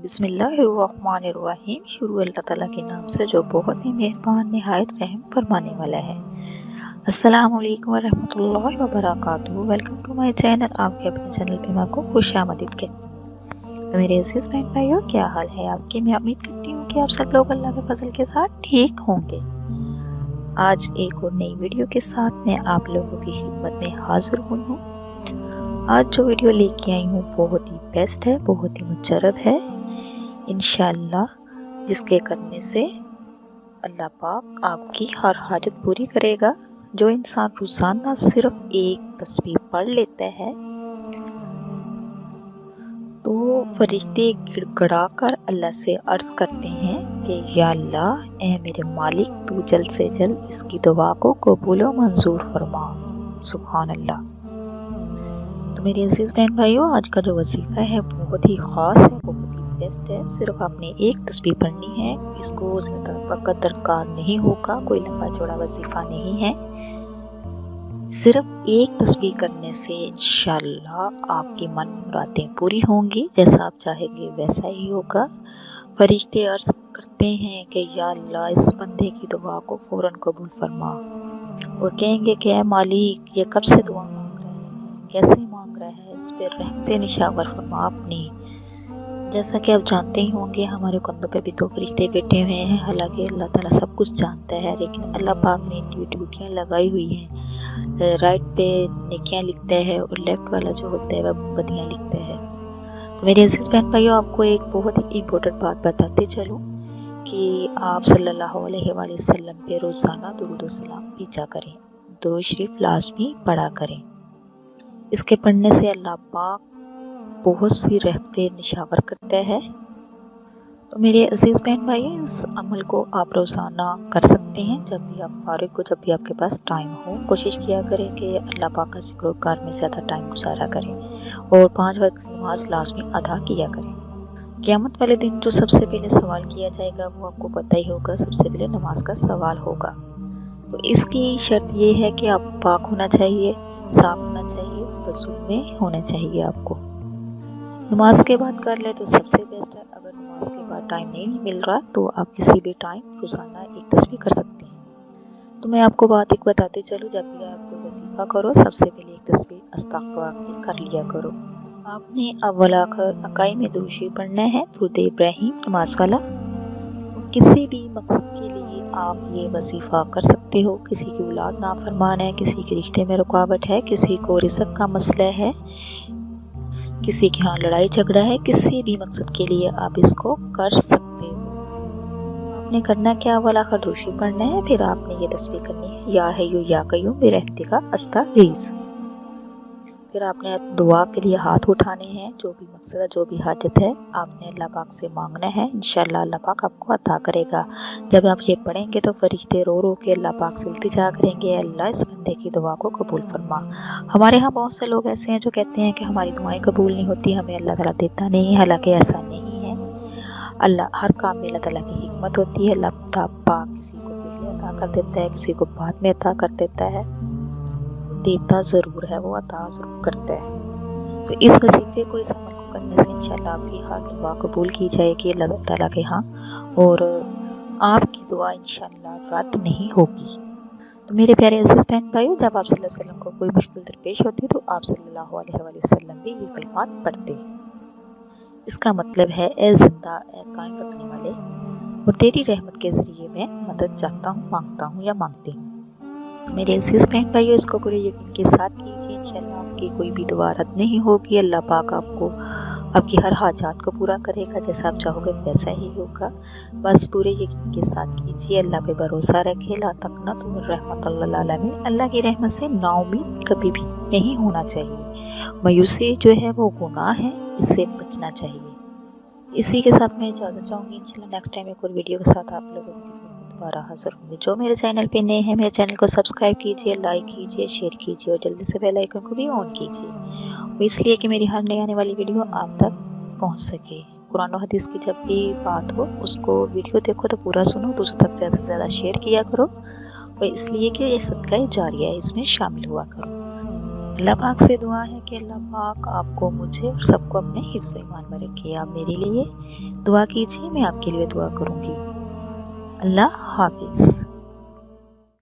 बिस्मिल्लाहिर्रहमानिर्रहीम। शुरू अल्लाह ताला के नाम से जो बहुत ही मेहरबान निहायत रहम फरमाने वाला है। अस्सलाम वालेकुम वरहमतुल्लाहि वबरकातुहू। Welcome to my channel. आपके अपने चैनल पे मैं आपको खुशामदीद कहती हूँ। तो मेरे अज़ीज़ बहन भाइयों, क्या हाल है आपके? मैं उम्मीद करती हूँ कि आप सब लोग अल्लाह के फजल के साथ ठीक होंगे। आज एक और नई वीडियो के साथ मैं आप लोगों की खिदमत में हाजिर हुई हूँ। आज जो वीडियो लेके आई हूँ बहुत ही बेस्ट है, बहुत ही मुजरब है इंशाअल्लाह, जिसके करने से अल्लाह पाक आपकी हर हाजत पूरी करेगा। जो इंसान रोज़ाना सिर्फ एक तस्बीह पढ़ लेता है तो फरिश्ते गिड़गड़ा कर अल्लाह से अर्ज़ करते हैं कि या अल्लाह, ए मेरे मालिक, तू जल्द से जल्द इसकी दुआ को कबूल व मंजूर फरमा। सुभान अल्लाह। तो मेरे अजीज़ बहन भाइयों, आज का जो वजीफ़ा है बहुत ही ख़ास है, बहुत ही बेस्ट है। सिर्फ आपने एक तस्बीह पढ़नी है, इसको ज़्यादा वक़्त दरकार नहीं होगा, कोई लंबा चौड़ा वजीफ़ा नहीं है। सिर्फ एक तस्बीह करने से इंशाअल्लाह आपकी मन मुरादें पूरी होंगी, जैसा आप चाहेंगे वैसा ही होगा। फरिश्ते अर्ज़ करते हैं कि या अल्लाह, इस बंदे की दुआ को फ़ौरन कबूल फरमा, और कहेंगे कि ऐ मालिक, ये कब से दुआ मांग रहा है, कैसे मांग रहा है, इस पर रहमते निशावर फरमा अपनी। जैसा कि आप जानते ही होंगे, हमारे कंधों पे भी दो फरिश्ते बैठे हुए हैं। हालांकि अल्लाह ताला सब कुछ जानता है, लेकिन अल्लाह पाक ने ड्यूटियाँ लगाई हुई हैं। राइट पे नेकियां लिखता है और लेफ्ट वाला जो होता है वह बदियाँ लिखता है। तो मेरे अज़ीज़ बहन भाइयों, आपको एक बहुत ही इम्पोर्टेंट बात बताते चलूँ कि आप सल्लल्लाहु अलैहि वसल्लम पे रोज़ाना दुरूद व सलाम भेजा करें, दुरूद शरीफ लाज़मी पढ़ा करें। इसके पढ़ने से अल्लाह पाक बहुत सी रहमतें निशावर करता है। तो मेरे अज़ीज़ बहन भाइयों, इस अमल को आप रोज़ाना कर सकते हैं, जब भी आप फारिग हो, जब भी आपके पास टाइम हो। कोशिश किया करें कि अल्लाह पाक का ज़िक्र में ज़्यादा टाइम गुजारा करें और 5 वक्त नमाज लाजमी अदा किया करें। क़यामत वाले दिन जो सबसे पहले सवाल किया जाएगा वो आपको पता ही होगा, सबसे पहले नमाज का सवाल होगा। तो इसकी शर्त ये है कि आप पाक होना चाहिए, साफ होना चाहिए, वज़ू में होना चाहिए आपको। नमाज के बाद कर ले तो सबसे बेस्ट है। अगर नमाज के बाद टाइम नहीं मिल रहा तो आप किसी भी टाइम रोज़ाना एक तस्बीह कर सकते हैं। तो मैं आपको बात एक बताते चलूँ, जब भी आप कोई वजीफ़ा करो सबसे पहले एक तस्बीह अस्तग़फिरुल्लाह कर लिया करो। आपने अव्वल आखिर अकाई में दुरूद शरीफ पढ़ना है, दुरूद इब्राहीम नमाज वाला। तो किसी भी मकसद के लिए आप ये वजीफ़ा कर सकते हो। किसी की औलाद नाफरमान है, किसी के रिश्ते में रुकावट है, किसी को रिज़्क़ का मसला है, किसी के यहाँ लड़ाई झगड़ा है, किसी भी मकसद के लिए आप इसको कर सकते हो। आपने करना क्या, वाला आखिर दुरूद शरीफ पढ़ना है, फिर आपने ये तस्बीह करनी है, या हय्यु या क़य्यूम बिरहमतिका अस्तगीथ। फिर आपने दुआ के लिए हाथ उठाने हैं, जो भी मकसद है, जो भी हाजत है, आपने अल्लाह पाक से मांगना है। इंशाअल्लाह अल्लाह पाक आपको अता करेगा। जब आप ये पढ़ेंगे तो फरिश्ते रो रो के अल्लाह पाक से इल्तिजा करेंगे, अल्लाह इस बंदे की दुआ को कबूल फरमा। हमारे यहाँ बहुत से लोग ऐसे हैं जो कहते हैं कि हमारी दुआएं कबूल नहीं होती, हमें अल्लाह ताला देता नहीं है। हालांकि ऐसा नहीं है। अल्लाह हर काम में अल्लाह ताला की हिकमत होती है। अल्लाह पाक किसी को पहले अता कर देता है, किसी को बाद में अता कर देता है। देता ज़रूर है, वो अता ज़रूर करता है। तो इस वजीफ़े को, इस अमल को करने से इंशाअल्लाह आपकी हर दुआ कबूल की जाएगी अल्लाह ताला के यहाँ, और आपकी दुआ इंशाअल्लाह रद्द नहीं होगी। तो मेरे प्यारे अज़ीज़ बहन भाइयों, जब आप सल्लल्लाहु अलैहि वसल्लम को कोई मुश्किल दरपेश होती तो आप सल्लल्लाहु अलैहि वसल्लम भी ये कलिमात पढ़ते। इसका मतलब है, ए ज़िंदा, ए कायम रखने वाले, और तेरी रहमत के ज़रिए मैं मदद चाहता हूँ, मांगता हूँ या मांगती हूँ। तो मेरे अज़ीज़ बहन भाइयों, इसको पूरे यकीन के साथ कीजिए, इंशाअल्लाह आपकी कोई भी दुआ रद्द नहीं होगी। अल्लाह पाक आपको आपकी हर हाजात को पूरा करेगा, जैसा आप चाहोगे वैसा ही होगा। बस पूरे यकीन के साथ कीजिए, अल्लाह पे भरोसा रखिए। ला तक़नतु मिन रहमतिल आलमीन। अल्लाह की रहमत से नाउमीद कभी भी नहीं होना चाहिए। मायूसी जो है वो गुनाह है, इससे बचना चाहिए। इसी के साथ मैं इजाज़त चाहूँगी। इंशाल्लाह नेक्स्ट टाइम एक और वीडियो के साथ आप लोगों की खिदमत में दोबारा हाज़िर होंगे। जो मेरे चैनल पे नए हैं, मेरे चैनल को सब्सक्राइब कीजिए, लाइक कीजिए, शेयर कीजिए, और जल्दी से बेल आइकन को भी ऑन कीजिए, वो इसलिए कि मेरी हर नई आने वाली वीडियो आप तक पहुँच सके। कुरान और हदीस की जब भी बात हो, उसको वीडियो देखो तो पूरा सुनो, दूसरों तक ज़्यादा से ज़्यादा शेयर किया करो, और इसलिए कि ये सदका जारिया है, इसमें शामिल हुआ करो। اللہ پاک سے دعا ہے کہ اللہ پاک آپ کو، مجھے اور سب کو اپنے حفظ و ایمان میں رکھے۔ آپ میرے لیے دعا کیجیے، میں آپ کے لیے دعا کروں گی۔ اللہ حافظ۔